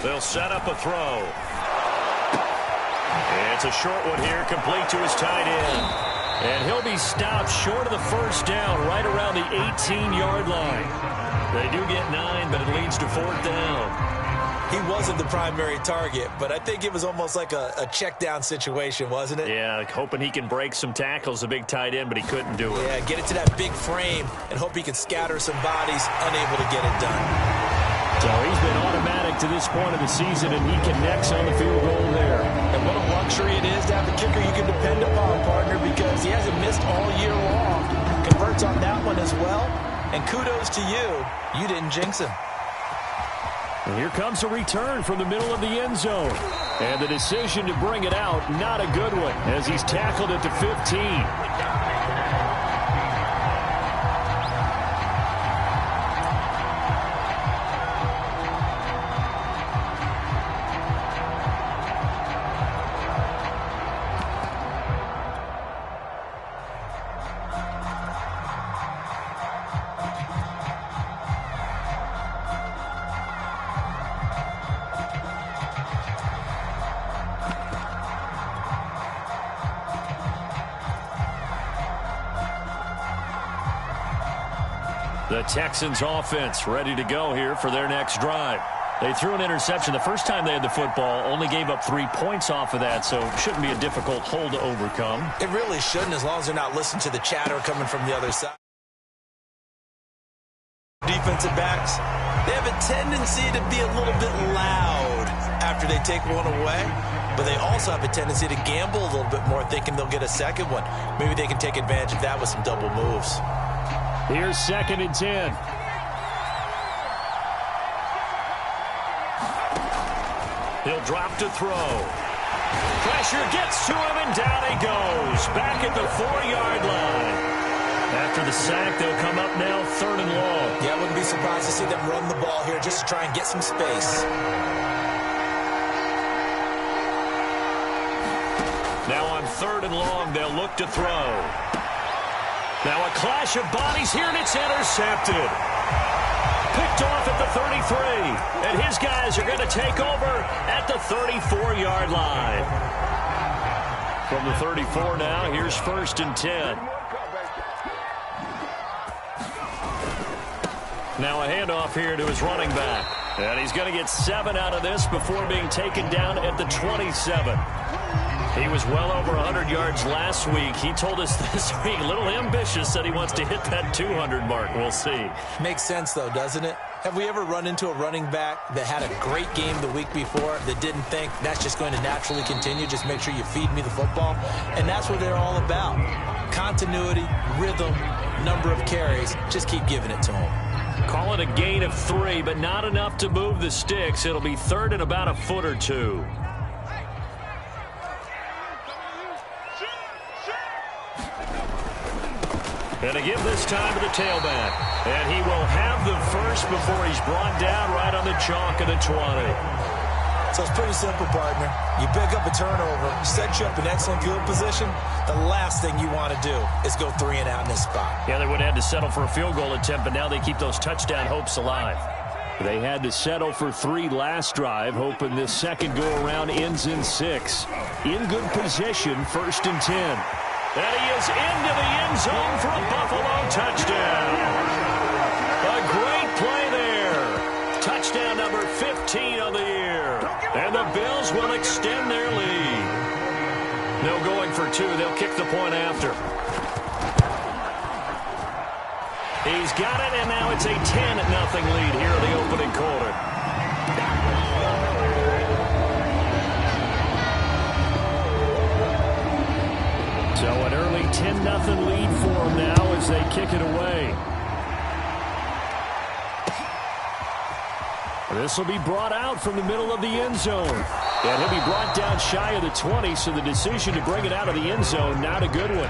They'll set up a throw. It's a short one here, complete to his tight end. And he'll be stopped short of the first down, right around the 18-yard line. They do get 9, but it leads to 4th down. He wasn't the primary target, but I think it was almost like a check down situation, wasn't it? Yeah, hoping he can break some tackles, a big tight end, but he couldn't do it. Yeah, get it to that big frame and hope he can scatter some bodies, unable to get it done. So he's been automatic to this point of the season, and he connects on the field goal there. And what a luxury it is to have a kicker you can depend upon, partner, because he hasn't missed all year long. Converts on that one as well. And kudos to you. You didn't jinx him. And here comes a return from the middle of the end zone. And the decision to bring it out, not a good one, as he's tackled at the 15. The Texans offense ready to go here for their next drive. They threw an interception the first time they had the football, only gave up 3 points off of that, so it shouldn't be a difficult hole to overcome. It really shouldn't, as long as they're not listening to the chatter coming from the other side. Defensive backs, they have a tendency to be a little bit loud after they take one away, but they also have a tendency to gamble a little bit more, thinking they'll get a second one. Maybe they can take advantage of that with some double moves. Here's 2nd and 10. He'll drop to throw. Pressure gets to him, and down he goes. Back at the 4-yard line. After the sack, they'll come up now 3rd and long. Yeah, I wouldn't be surprised to see them run the ball here just to try and get some space. Now on 3rd and long, they'll look to throw. Now a clash of bodies here, and it's intercepted. Picked off at the 33. And his guys are going to take over at the 34-yard line. From the 34 now, here's 1st and 10. Now a handoff here to his running back. And he's going to get 7 out of this before being taken down at the 27. He was well over 100 yards last week. He told us this week, a little ambitious, said he wants to hit that 200 mark. We'll see. Makes sense, though, doesn't it? Have we ever run into a running back that had a great game the week before that didn't think that's just going to naturally continue? Just make sure you feed me the football. And that's what they're all about. Continuity, rhythm, number of carries. Just keep giving it to them. Call it a gain of 3, but not enough to move the sticks. It'll be 3rd and about a foot or 2. And a give this time to the tailback. And he will have the first before he's brought down right on the chalk of the 20. So it's pretty simple, partner. You pick up a turnover, set you up in excellent field position. The last thing you want to do is go 3 and out in this spot. Yeah, they would have had to settle for a field goal attempt, but now they keep those touchdown hopes alive. They had to settle for 3 last drive, hoping this second go-around ends in 6. In good position, 1st and 10. And he is into the end zone for a Buffalo touchdown. A great play there. Touchdown number 15 on the year. And the Bills will extend their lead. No going for 2. They'll kick the point after. He's got it, and now it's a 10-0 lead here in the opening quarter. So an early 10-0 lead for them now as they kick it away. This will be brought out from the middle of the end zone. And he'll be brought down shy of the 20, so the decision to bring it out of the end zone, not a good one.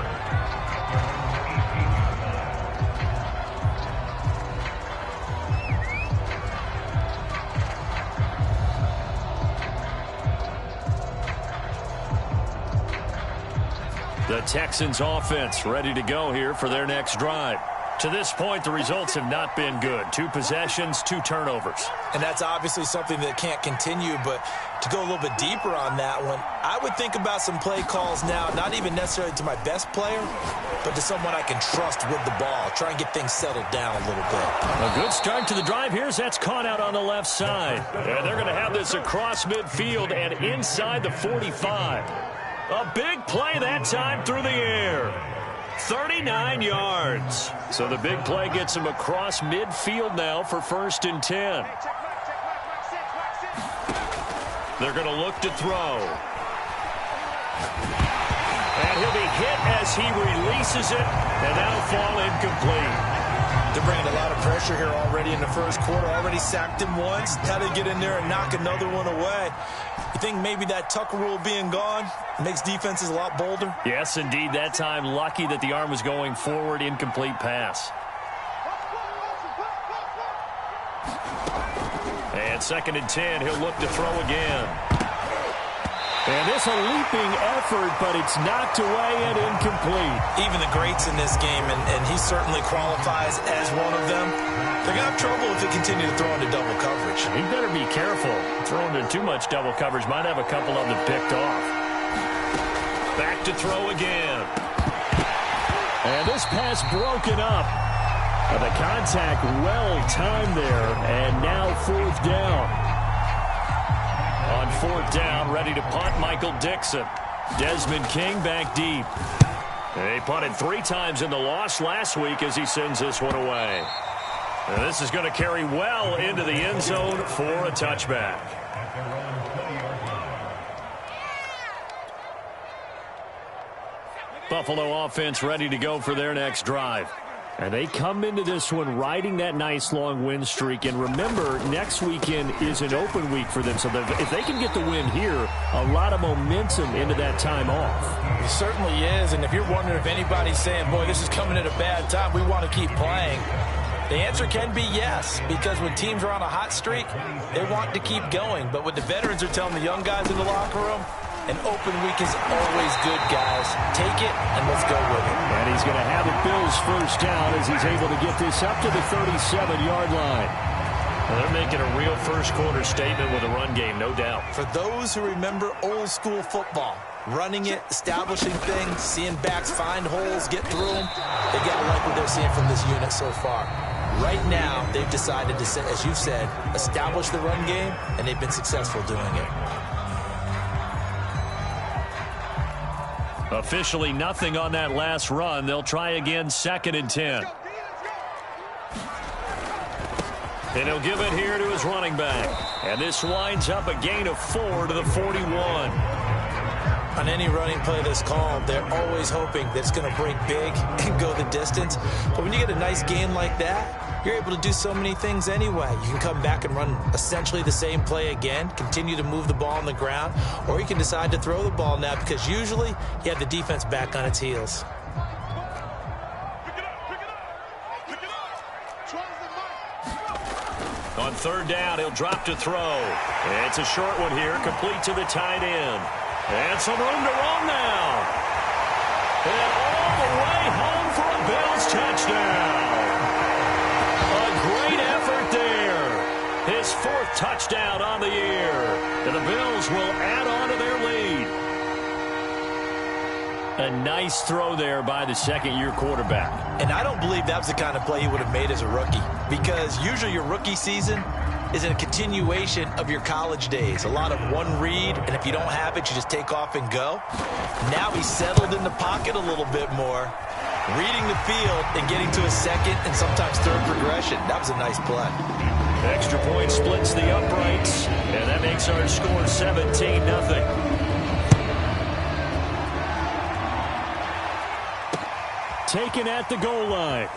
The Texans offense ready to go here for their next drive. To this point, the results have not been good. 2 possessions, 2 turnovers. And that's obviously something that can't continue, but to go a little bit deeper on that one, I would think about some play calls now, not even necessarily to my best player, but to someone I can trust with the ball. Try and get things settled down a little bit. A good start to the drive. Here's that's caught out on the left side. And they're going to have this across midfield and inside the 45. A big play that time through the air. 39 yards. So the big play gets him across midfield now for 1st and 10. They're going to look to throw. And he'll be hit as he releases it, and that'll fall incomplete. They're bringing a lot of pressure here already in the first quarter. Already sacked him once. How to get in there and knock another one away. You think maybe that Tucker rule being gone makes defenses a lot bolder? Yes, indeed. That time, lucky that the arm was going forward. Incomplete pass. And 2nd and 10. He'll look to throw again. And it's a leaping effort, but it's knocked away and incomplete. Even the greats in this game, and he certainly qualifies as one of them, they're going to have trouble if they continue to throw into double coverage. He better be careful. Throwing into too much double coverage might have a couple of them picked off. Back to throw again. And this pass broken up. The contact well timed there, and now 4th down. On 4th down, ready to punt, Michael Dixon. Desmond King back deep. They punted 3 times in the loss last week as he sends this one away. And this is going to carry well into the end zone for a touchback. Buffalo offense ready to go for their next drive. And they come into this one riding that nice long win streak. And remember, next weekend is an open week for them. So if they can get the win here, a lot of momentum into that time off. It certainly is. And if you're wondering if anybody's saying, boy, this is coming at a bad time, we want to keep playing, the answer can be yes. Because when teams are on a hot streak, they want to keep going. But what the veterans are telling the young guys in the locker room, an open week is always good, guys. Take it, and let's go with it. And he's going to have the Bills 1st down as he's able to get this up to the 37-yard line. Well, they're making a real first-quarter statement with a run game, no doubt. For those who remember old-school football, running it, establishing things, seeing backs find holes, get through them, they got to like what they're seeing from this unit so far. Right now, they've decided to, as you've said, establish the run game, and they've been successful doing it. Officially nothing on that last run. They'll try again, 2nd and 10. And he'll give it here to his running back. And this winds up a gain of 4 to the 41. On any running play that's called, they're always hoping that it's going to break big and go the distance. But when you get a nice gain like that, you're able to do so many things anyway. You can come back and run essentially the same play again, continue to move the ball on the ground, or you can decide to throw the ball now because usually you have the defense back on its heels. On 3rd down, he'll drop to throw. It's a short one here, complete to the tight end. And some room to run now. And all the way home for a Bills touchdown. Great effort there. His 4th touchdown on the year. And the Bills will add on to their lead. A nice throw there by the 2nd-year quarterback. And I don't believe that was the kind of play he would have made as a rookie. Because usually your rookie season is a continuation of your college days. A lot of one read, and if you don't have it, you just take off and go. Now he's settled in the pocket a little bit more, reading the field and getting to a 2nd and sometimes 3rd progression. That was a nice play. Extra point splits the uprights, and that makes our score 17-0. Taken at the goal line.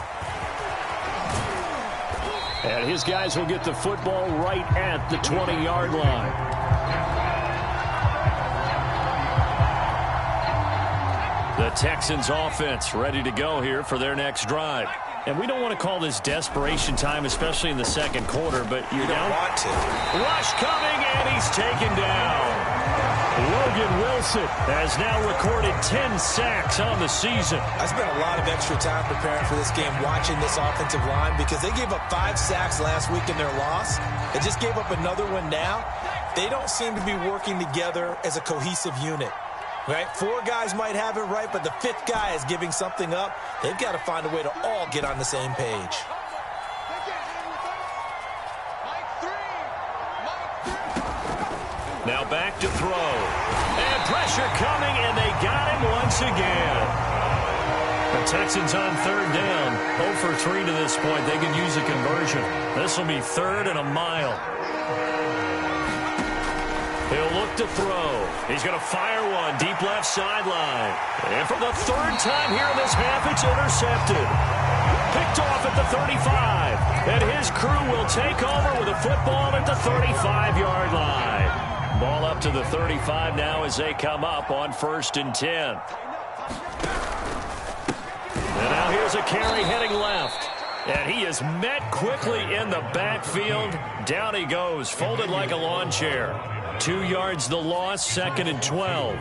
And his guys will get the football right at the 20-yard line. The Texans offense ready to go here for their next drive. And we don't want to call this desperation time, especially in the 2nd quarter, but you're down. Want to. Rush coming, and he's taken down. Logan Wilson has now recorded 10 sacks on the season. I spent a lot of extra time preparing for this game, watching this offensive line, because they gave up 5 sacks last week in their loss. They just gave up another one now. They don't seem to be working together as a cohesive unit. Right? 4 guys might have it right, but the 5th guy is giving something up. They've got to find a way to all get on the same page. Now back to throw. And pressure coming, and they got him once again. The Texans on 3rd down. 0 for 3 to this point. They can use a conversion. This will be 3rd and a mile. He'll look to throw. He's going to fire one deep left sideline. And for the 3rd time here in this half, it's intercepted. Picked off at the 35. And his crew will take over with a football at the 35-yard line. Ball up to the 35 now as they come up on 1st and 10. And now here's a carry heading left. And he is met quickly in the backfield. Down he goes, folded like a lawn chair. 2 yards the loss, 2nd and 12.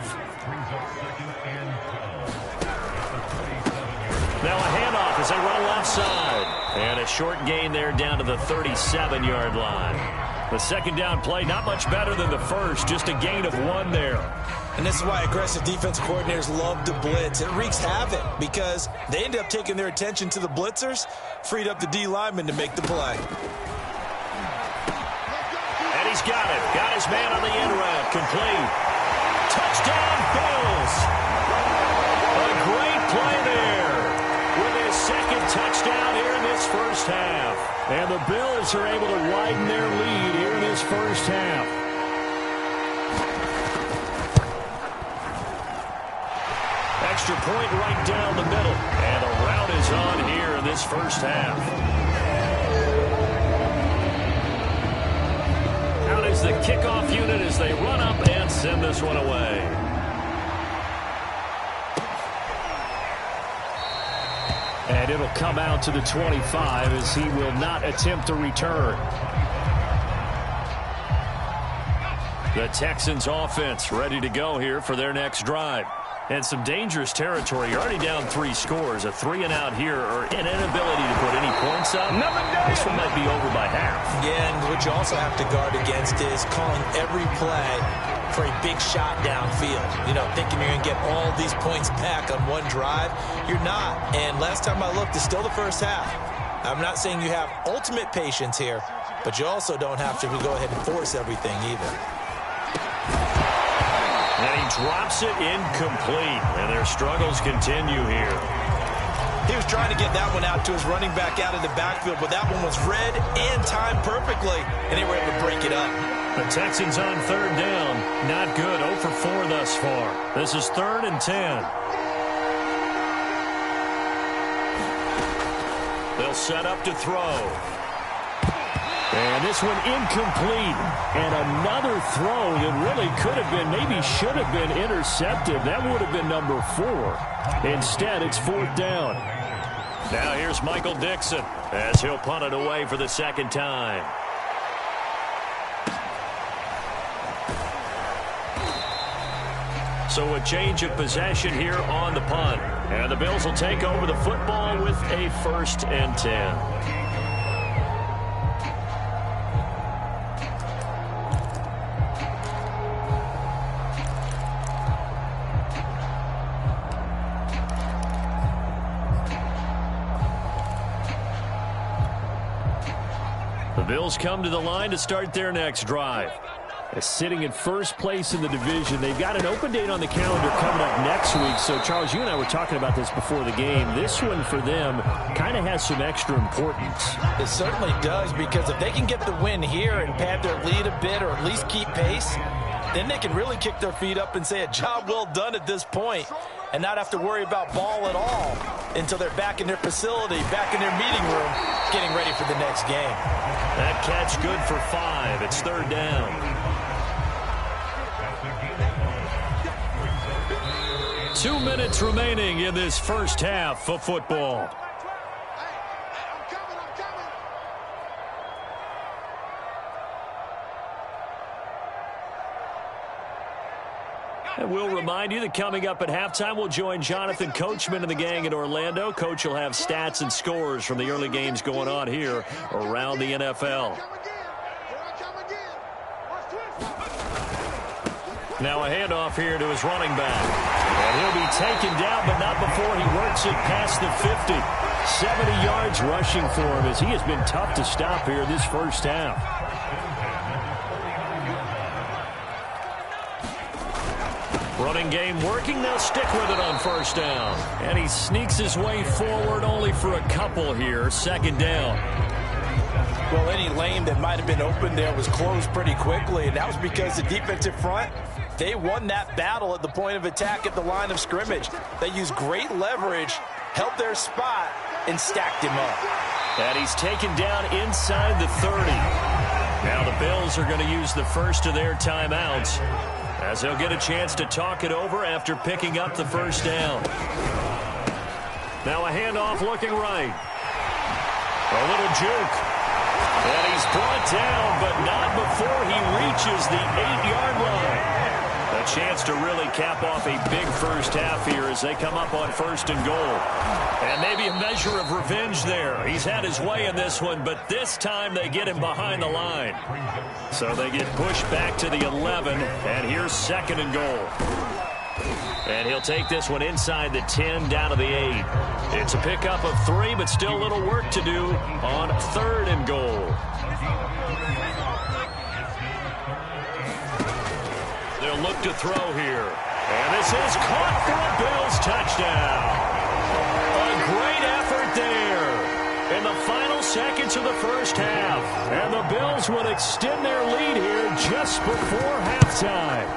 Now a handoff as they run left side. And a short gain there down to the 37-yard line. The 2nd down play, not much better than the first, just a gain of 1 there. And this is why aggressive defense coordinators love to blitz. It wreaks havoc because they end up taking their attention to the blitzers, freed up the D lineman to make the play. And he's got it. Got his man on the end route. Complete. Touchdown, Bills. A great play there with his 2nd touchdown here in this first half. And the Bills are able to widen their lead here in this first half. Extra point right down the middle. And a rout is on here in this first half. Out is the kickoff unit as they run up and send this one away. And it'll come out to the 25 as he will not attempt to return. The Texans offense ready to go here for their next drive. And some dangerous territory. You're already down 3 scores. A 3-and-out here or an inability to put any points up. This one might be over by half. Yeah, and what you also have to guard against is calling every play for a big shot downfield. You know, thinking you're going to get all these points back on one drive. You're not. And last time I looked, it's still the first half. I'm not saying you have ultimate patience here, but you also don't have to go ahead and force everything either. And he drops it incomplete, and their struggles continue here. He was trying to get that one out to his running back out of the backfield, but that one was read and timed perfectly, and they were able to break it up. The Texans on 3rd down. Not good. 0 for 4 thus far. This is 3rd and 10. They'll set up to throw. And this one incomplete. And another throw that really could have been, maybe should have been intercepted. That would have been number 4. Instead, it's 4th down. Now here's Michael Dixon as he'll punt it away for the 2nd time. So a change of possession here on the punt. And the Bills will take over the football with a 1st and 10. The Bills come to the line to start their next drive. Sitting in 1st place in the division. They've got an open date on the calendar coming up next week. So, Charles, you and I were talking about this before the game. This one for them kind of has some extra importance. It certainly does, because if they can get the win here and pad their lead a bit or at least keep pace, then they can really kick their feet up and say a job well done at this point and not have to worry about ball at all until they're back in their facility, back in their meeting room, getting ready for the next game. That catch good for 5. It's 3rd down. 2 minutes remaining in this first half of football. And we'll remind you that coming up at halftime, we'll join Jonathan Coachman and the gang in Orlando. Coach will have stats and scores from the early games going on here around the NFL. Now a handoff here to his running back. And he'll be taken down, but not before he works it past the 50. 70 yards rushing for him as he has been tough to stop here this first half. Running game working. They'll stick with it on first down. And he sneaks his way forward only for a couple here. Second down. Well, any lane that might have been open there was closed pretty quickly, and that was because the defensive front, they won that battle at the point of attack at the line of scrimmage. They used great leverage, held their spot, and stacked him up. And he's taken down inside the 30. Now the Bills are going to use the first of their timeouts, as they'll get a chance to talk it over after picking up the first down. Now a handoff looking right. A little juke. And he's brought down, but not before he reaches the 8-yard line. A chance to really cap off a big first half here as they come up on first and goal. And maybe a measure of revenge there. He's had his way in this one, but this time they get him behind the line. So they get pushed back to the 11, and here's second and goal. And he'll take this one inside the 10 down to the 8. It's a pickup of 3, but still a little work to do on third and goal. They'll look to throw here. And this is caught for a Bills touchdown. A great effort there in the final seconds of the first half. And the Bills will extend their lead here just before halftime.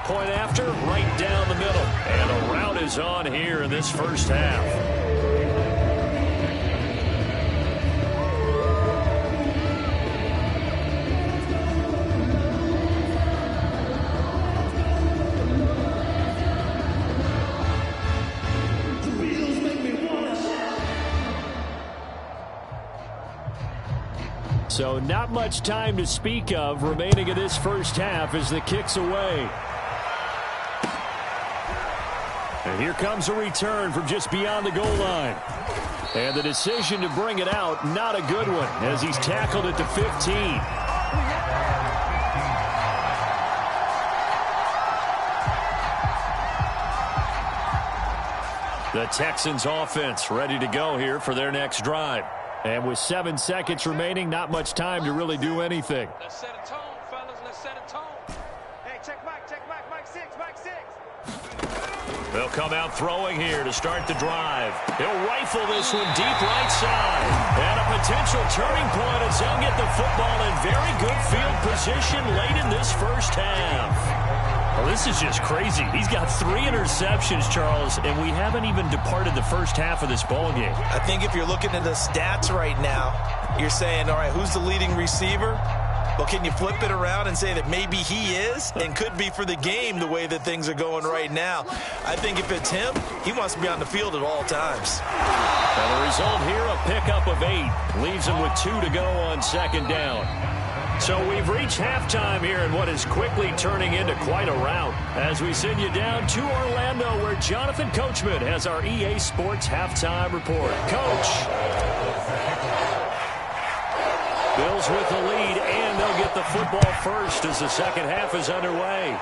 Point after, right down the middle. And a rout is on here in this first half. So not much time to speak of remaining in this first half as the kick's away. And here comes a return from just beyond the goal line. And the decision to bring it out, not a good one, as he's tackled at the 15. The Texans offense ready to go here for their next drive. And with 7 seconds remaining, not much time to really do anything. Let's set a tone, fellas. Let's set a tone. Hey, check Mike, Mike 6, Mike 6. They'll come out throwing here to start the drive. He'll rifle this one deep right side. And a potential turning point as they'll get the football in very good field position late in this first half. Well, this is just crazy. He's got 3 interceptions, Charles, and we haven't even departed the first half of this ball game. I think if you're looking at the stats right now, you're saying, all right, who's the leading receiver? Well, can you flip it around and say that maybe he is and could be for the game the way that things are going right now? I think if it's him, he wants to be on the field at all times. And the result here, a pickup of 8. Leaves him with 2 to go on second down. So we've reached halftime here in what is quickly turning into quite a rout as we send you down to Orlando where Jonathan Coachman has our EA Sports halftime report. Coach. Bills with the lead, and they'll get the football first as the second half is underway.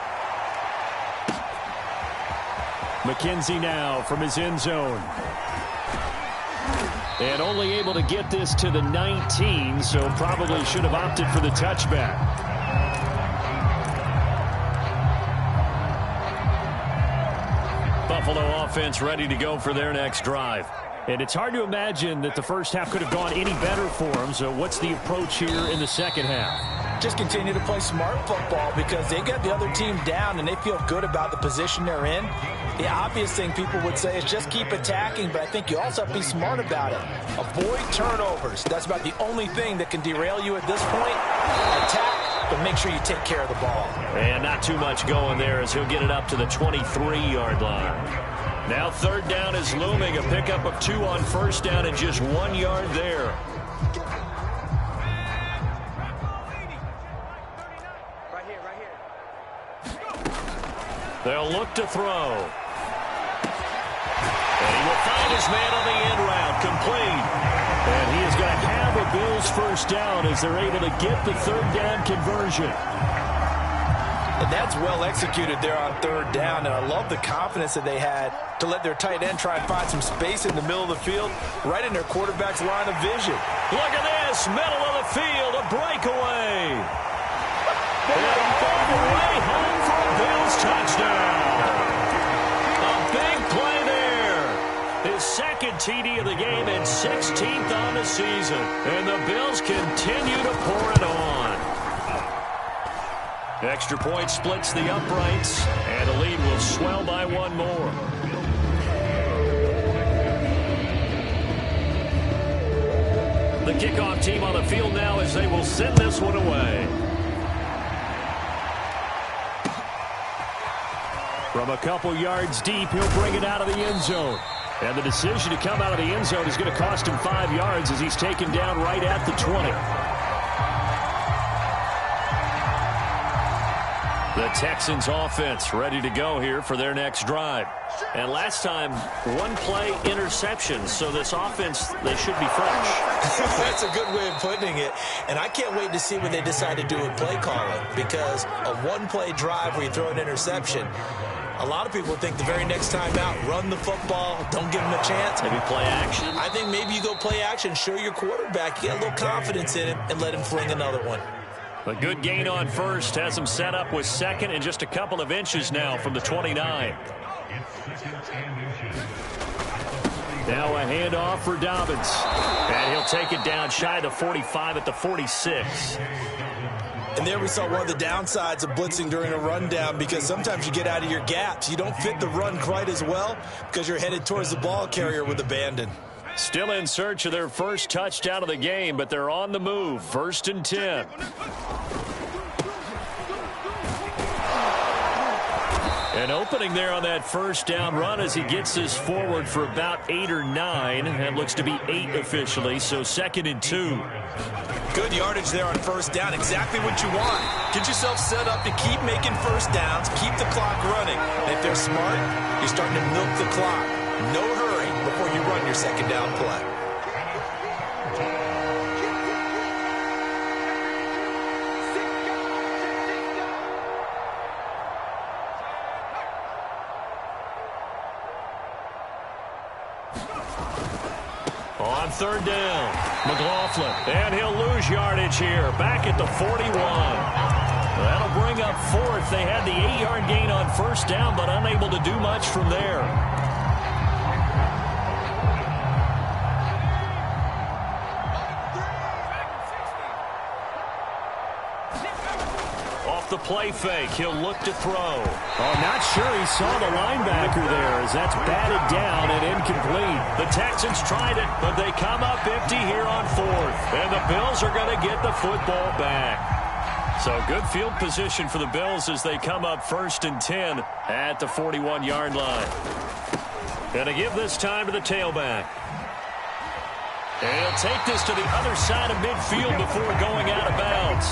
McKenzie now from his end zone. And only able to get this to the 19, so probably should have opted for the touchback. Buffalo offense ready to go for their next drive. And it's hard to imagine that the first half could have gone any better for them, so what's the approach here in the second half? Just continue to play smart football because they got the other team down and they feel good about the position they're in. The obvious thing people would say is just keep attacking, but I think you also have to be smart about it. Avoid turnovers. That's about the only thing that can derail you at this point. Attack, but make sure you take care of the ball. And not too much going there as he'll get it up to the 23-yard line. Now third down is looming, a pickup of 2 on first down and just 1 yard there. They'll look to throw. And he will find his man on the end route, complete. And he is going to have a Bills first down as they're able to get the third down conversion. And that's well executed there on third down, and I love the confidence that they had to let their tight end try and find some space in the middle of the field, right in their quarterback's line of vision. Look at this, middle of the field, a breakaway. And all the way home for a Bills touchdown. A big play there. His second TD of the game and 16th on the season. And the Bills continue to pour it on. Extra point splits the uprights, and the lead will swell by one more. The kickoff team on the field now as they will send this one away. From a couple yards deep, he'll bring it out of the end zone. And the decision to come out of the end zone is going to cost him 5 yards as he's taken down right at the 20. The Texans offense ready to go here for their next drive. And last time, one play interception. So this offense, they should be fresh. That's a good way of putting it. And I can't wait to see what they decide to do with play calling. Because a one-play drive where you throw an interception, a lot of people think the very next time out, run the football, don't give him a chance. Maybe play action. I think maybe you go play action, show your quarterback, get a little confidence in him, and let him fling another one. A good gain on first has him set up with second and just a couple of inches now from the 29. Now a handoff for Dobbins. And he'll take it down shy of the 45 at the 46. And there we saw one of the downsides of blitzing during a rundown, because sometimes you get out of your gaps. You don't fit the run quite as well because you're headed towards the ball carrier with abandon. Still in search of their first touchdown of the game, but they're on the move. 1st and 10. An opening there on that first down run as he gets this forward for about 8 or 9. That looks to be 8 officially, so 2nd and 2. Good yardage there on first down. Exactly what you want. Get yourself set up to keep making first downs, keep the clock running. And if they're smart, you're starting to milk the clock. No hurry before you run your second down play. On third down, McLaughlin, and he'll lose yardage here, back at the 41. That'll bring up 4th. They had the 8-yard gain on first down, but unable to do much from there. The play fake. He'll look to throw. Oh, not sure he saw the linebacker there as that's batted down and incomplete. The Texans tried it, but they come up empty here on 4th. And the Bills are going to get the football back. So good field position for the Bills as they come up 1st and 10 at the 41-yard line. Going to give this time to the tailback. And he'll take this to the other side of midfield before going out of bounds.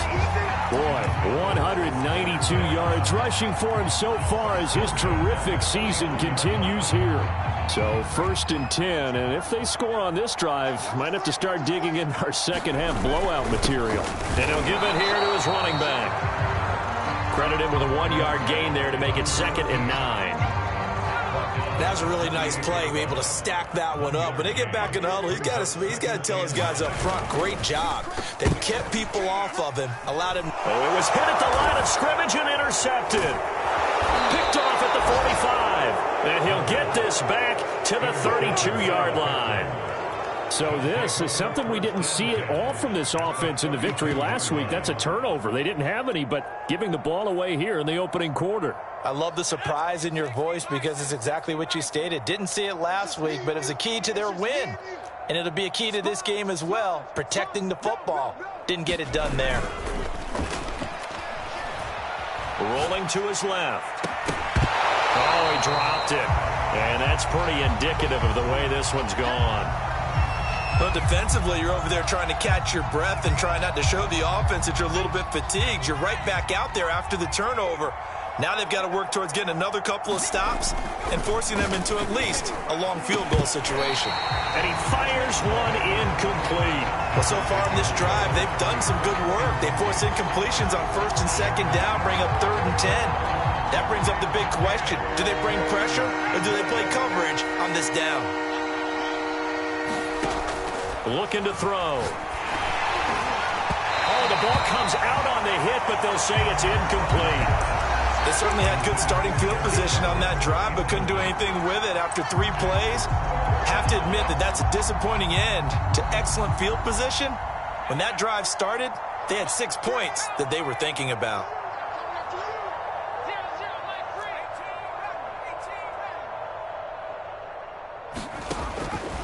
Boy, 192 yards rushing for him so far as his terrific season continues here. So 1st and 10, and if they score on this drive, might have to start digging in our second half blowout material. And he'll give it here to his running back. Credit him with a 1-yard gain there to make it 2nd and 9. That was a really nice play, be able to stack that one up. When they get back in the huddle, he's got to tell his guys up front, great job. They kept people off of him, allowed him. Oh, it was hit at the line of scrimmage and intercepted. Picked off at the 45. And he'll get this back to the 32-yard line. So this is something we didn't see at all from this offense in the victory last week. That's a turnover. They didn't have any, but giving the ball away here in the opening quarter. I love the surprise in your voice because it's exactly what you stated. Didn't see it last week, but it was a key to their win. And it'll be a key to this game as well, protecting the football. Didn't get it done there. Rolling to his left. Oh, he dropped it. And that's pretty indicative of the way this one's gone. Well, defensively, you're over there trying to catch your breath and try not to show the offense that you're a little bit fatigued. You're right back out there after the turnover. Now they've got to work towards getting another couple of stops and forcing them into at least a long field goal situation. And he fires one incomplete. Well, so far in this drive, they've done some good work. They force incompletions on 1st and 2nd down, bring up 3rd and 10. That brings up the big question. Do they bring pressure or do they play coverage on this down? Looking to throw. Oh, the ball comes out on the hit, but they'll say it's incomplete. They certainly had good starting field position on that drive, but couldn't do anything with it after 3 plays. Have to admit that that's a disappointing end to excellent field position. When that drive started, they had 6 points that they were thinking about.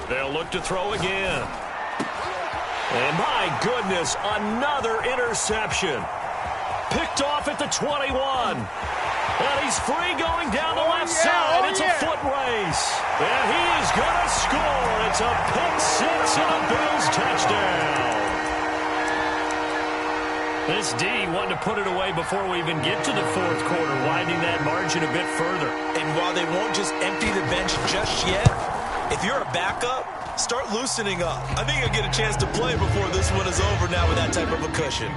They'll look to throw again. And my goodness, another interception. Picked off at the 21. And he's free going down the left side. It's a foot race. And he is going to score. It's a pick 6 and a Bills touchdown. This D wanted to put it away before we even get to the 4th quarter, widening that margin a bit further. And while they won't just empty the bench just yet, if you're a backup, start loosening up. I think you'll get a chance to play before this one is over now with that type of a cushion.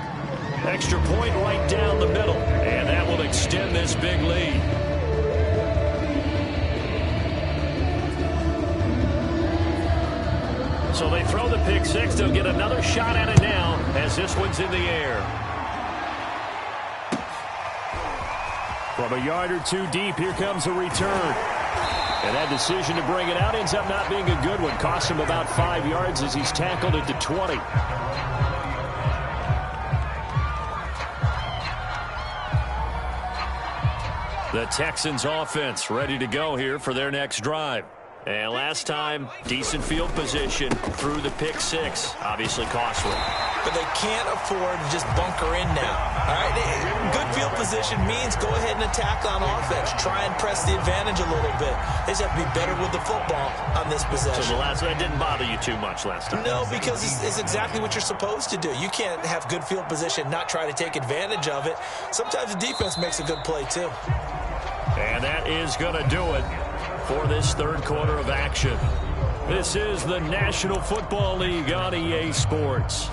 Extra point right down the middle, and that will extend this big lead. So they throw the pick 6. They'll get another shot at it now as this one's in the air. From a yard or 2 deep, here comes a return. And that decision to bring it out ends up not being a good one. Cost him about 5 yards as he's tackled at the 20. The Texans offense ready to go here for their next drive. And last time, decent field position through the pick 6. Obviously costly. But they can't afford to just bunker in now. All right, good field position means go ahead and attack on offense. Try and press the advantage a little bit. They just have to be better with the football on this possession. So that didn't bother you too much last time? No, because it's exactly what you're supposed to do. You can't have good field position, not try to take advantage of it. Sometimes the defense makes a good play too. And that is going to do it for this 3rd quarter of action. This is the National Football League on EA Sports.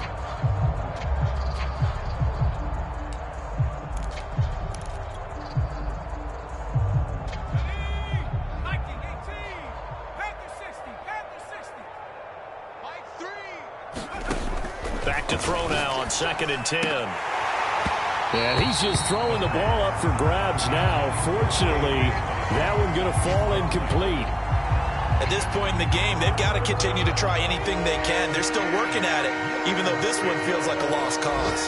Back to throw now on 2nd and 10. And he's just throwing the ball up for grabs now. Fortunately, that one going to fall incomplete. At this point in the game, they've got to continue to try anything they can. They're still working at it, even though this one feels like a lost cause.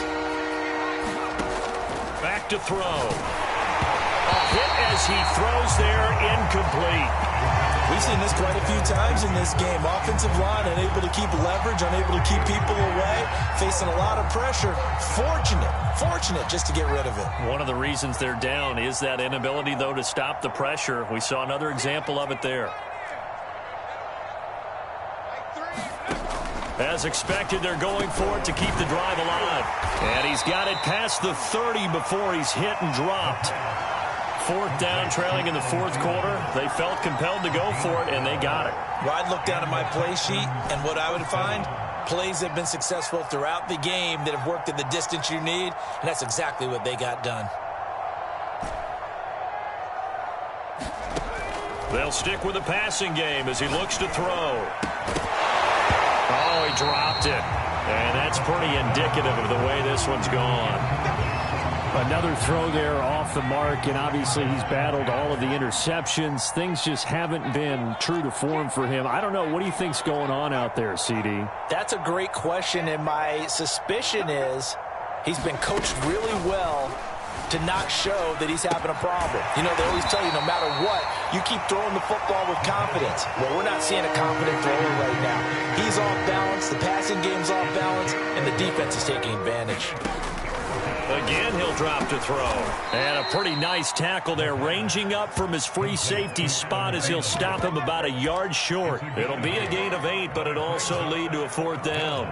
Back to throw. A hit as he throws there, incomplete. We've seen this quite a few times in this game. Offensive line unable to keep leverage, unable to keep people away, facing a lot of pressure. Fortunate just to get rid of it. One of the reasons they're down is that inability, though, to stop the pressure. We saw another example of it there. As expected, they're going for it to keep the drive alive. And he's got it past the 30 before he's hit and dropped. 4th down, trailing in the 4th quarter. They felt compelled to go for it, and they got it. Well, I'd look down at my play sheet, and what I would find, plays that have been successful throughout the game that have worked at the distance you need, and that's exactly what they got done. They'll stick with the passing game as he looks to throw. Oh, he dropped it. And that's pretty indicative of the way this one's gone. Another throw there off the mark, and obviously he's battled all of the interceptions. Things just haven't been true to form for him. I don't know. What do you think's going on out there, CD? That's a great question, and my suspicion is he's been coached really well to not show that he's having a problem. You know, they always tell you no matter what, you keep throwing the football with confidence. Well, we're not seeing a confident thrower right now. He's off balance, the passing game's off balance, and the defense is taking advantage. Again, he'll drop to throw. And a pretty nice tackle there, ranging up from his free safety spot as he'll stop him about a yard short. It'll be a gain of 8, but it'll also lead to a 4th down.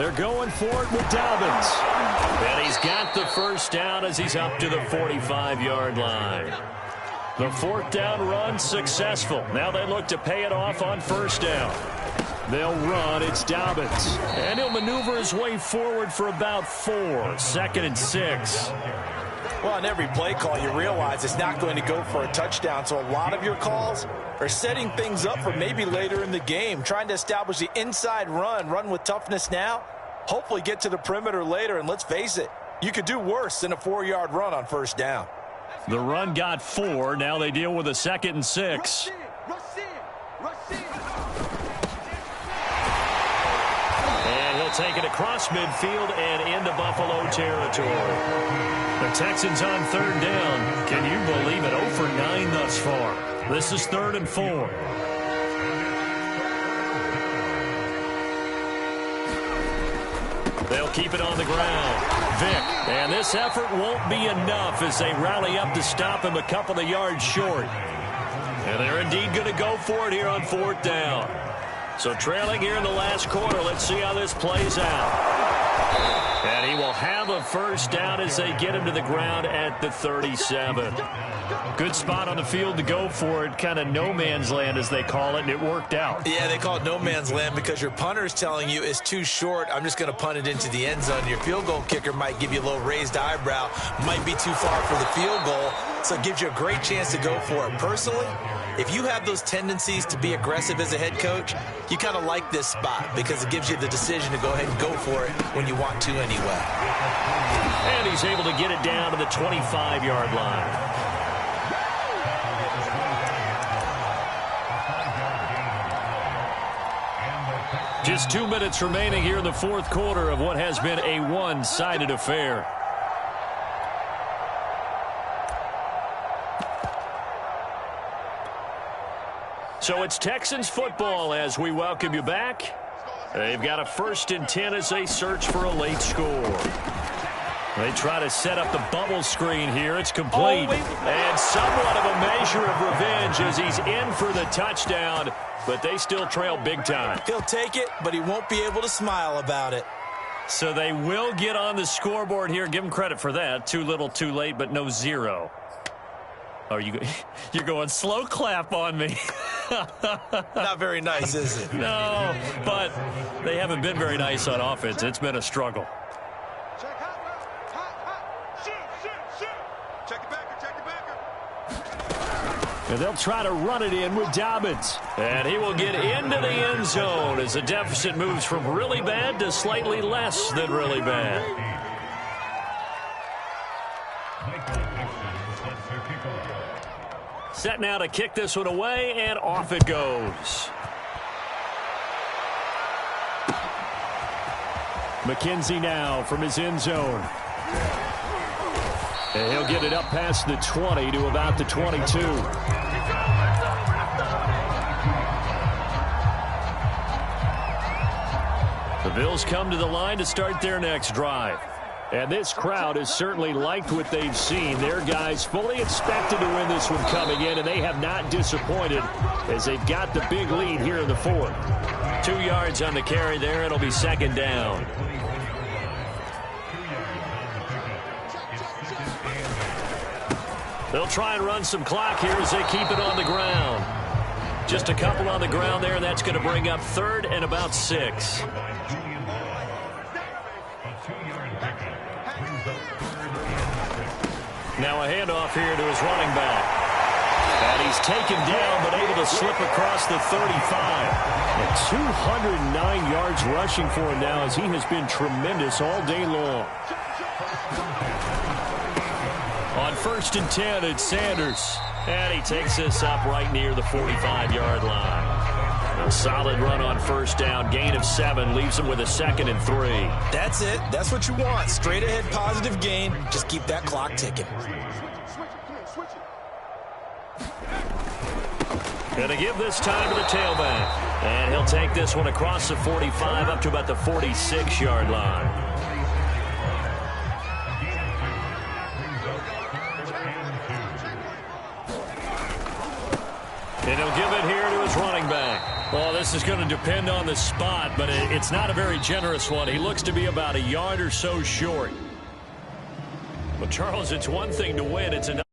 They're going for it with Dobbins. And he's got the first down as he's up to the 45-yard line. The fourth down run successful. Now they look to pay it off on first down. They'll run. It's Dobbins. And he'll maneuver his way forward for about 4. 2nd and 6. Well, on every play call, you realize it's not going to go for a touchdown. So a lot of your calls are setting things up for maybe later in the game, trying to establish the inside run with toughness now, hopefully get to the perimeter later. And let's face it, you could do worse than a 4-yard run on first down. The run got 4. Now they deal with a 2nd and 6. And he'll take it across midfield and into Buffalo territory. The Texans on 3rd down. Can you believe it? 0 for 9 thus far. This is 3rd and 4. They'll keep it on the ground. Vick. And this effort won't be enough as they rally up to stop him a couple of yards short. And they're indeed going to go for it here on 4th down. So trailing here in the last quarter. Let's see how this plays out. And he will have a first down as they get him to the ground at the 37. Good spot on the field to go for it. Kind of no man's land, as they call it, and it worked out. Yeah, they call it no man's land because your punter is telling you it's too short. I'm just going to punt it into the end zone. Your field goal kicker might give you a little raised eyebrow. Might be too far for the field goal, so it gives you a great chance to go for it. Personally, if you have those tendencies to be aggressive as a head coach, you kind of like this spot because it gives you the decision to go ahead and go for it when you want to anyway. And he's able to get it down to the 25-yard line. Just 2 minutes remaining here in the 4th quarter of what has been a one-sided affair. So it's Texans football as we welcome you back. They've got a 1st and 10 as they search for a late score. They try to set up the bubble screen here. It's complete. And somewhat of a measure of revenge as he's in for the touchdown, but they still trail big time. He'll take it, but he won't be able to smile about it. So they will get on the scoreboard here. Give him credit for that. Too little, too late, but no 0. Oh, you're going slow clap on me. Not very nice, is it? No, but they haven't been very nice on offense. It's been a struggle. And they'll try to run it in with Dobbins. And he will get into the end zone as the deficit moves from really bad to slightly less than really bad. Set now to kick this one away, and off it goes. McKenzie now from his end zone. And he'll get it up past the 20 to about the 22. The Bills come to the line to start their next drive. And this crowd has certainly liked what they've seen. Their guys fully expected to win this one coming in, and they have not disappointed as they've got the big lead here in the 4th. 2 yards on the carry there. It'll be 2nd down. They'll try and run some clock here as they keep it on the ground. Just a couple on the ground there, and that's going to bring up 3rd and about 6. Now a handoff here to his running back. And he's taken down but able to slip across the 35. And 209 yards rushing for him now as he has been tremendous all day long. On 1st and 10, it's Sanders. And he takes this up right near the 45-yard line. A solid run on 1st down. Gain of 7 leaves him with a 2nd and 3. That's it. That's what you want. Straight ahead positive gain. Just keep that clock ticking. Gonna give this time to the tailback. And he'll take this one across the 45 up to about the 46-yard line. And he'll give it here to his running back. Well, this is going to depend on the spot, but it's not a very generous one. He looks to be about a yard or so short. Well, Charles, it's one thing to win. It's another.